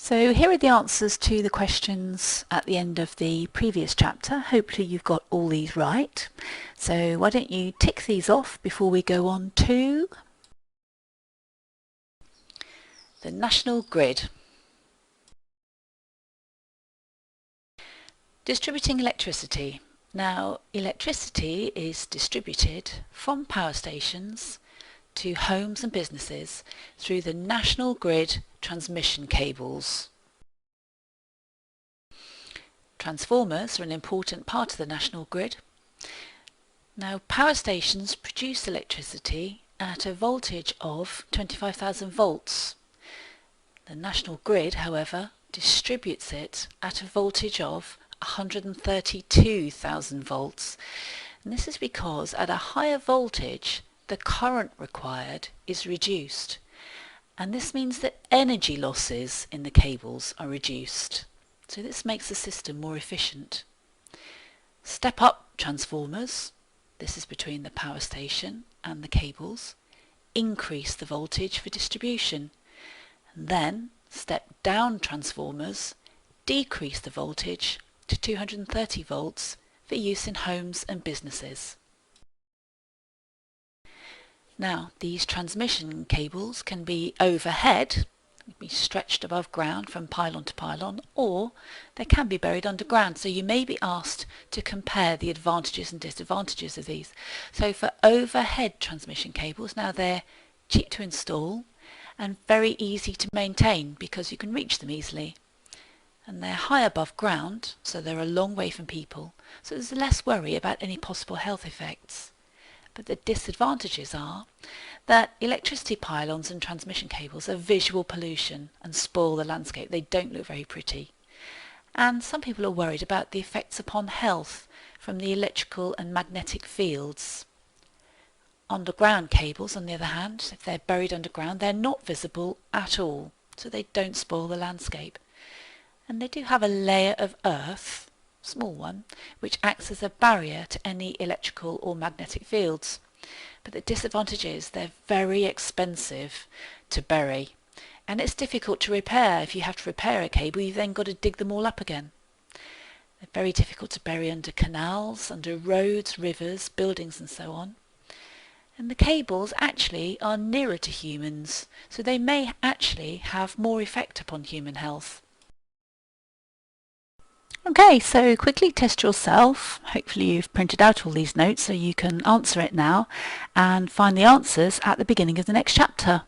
So here are the answers to the questions at the end of the previous chapter. Hopefully you've got all these right. So why don't you tick these off before we go on to the national grid. Distributing electricity. Now, electricity is distributed from power stations to homes and businesses through the national grid transmission cables. Transformers are an important part of the national grid. Now, power stations produce electricity at a voltage of 25,000 volts. The national grid, however, distributes it at a voltage of 132,000 volts. And this is because at a higher voltage, the current required is reduced. And this means that energy losses in the cables are reduced. So this makes the system more efficient. Step-up transformers, this is between the power station and the cables, increase the voltage for distribution. And then step-down transformers decrease the voltage to 230 volts for use in homes and businesses. Now, these transmission cables can be overhead, be stretched above ground from pylon to pylon, or they can be buried underground. So you may be asked to compare the advantages and disadvantages of these. So for overhead transmission cables, now they're cheap to install and very easy to maintain because you can reach them easily. And they're high above ground, so they're a long way from people, so there's less worry about any possible health effects. But the disadvantages are that electricity pylons and transmission cables are visual pollution and spoil the landscape. They don't look very pretty. And some people are worried about the effects upon health from the electrical and magnetic fields. Underground cables, on the other hand, if they're buried underground, they're not visible at all, so they don't spoil the landscape. And they do have a layer of earth, small one, which acts as a barrier to any electrical or magnetic fields. But the disadvantage is they're very expensive to bury, and it's difficult to repair. If you have to repair a cable, you've then got to dig them all up again. They're very difficult to bury under canals, under roads, rivers, buildings and so on. And the cables actually are nearer to humans, so they may actually have more effect upon human health. Okay, so quickly test yourself. Hopefully you've printed out all these notes so you can answer it now and find the answers at the beginning of the next chapter.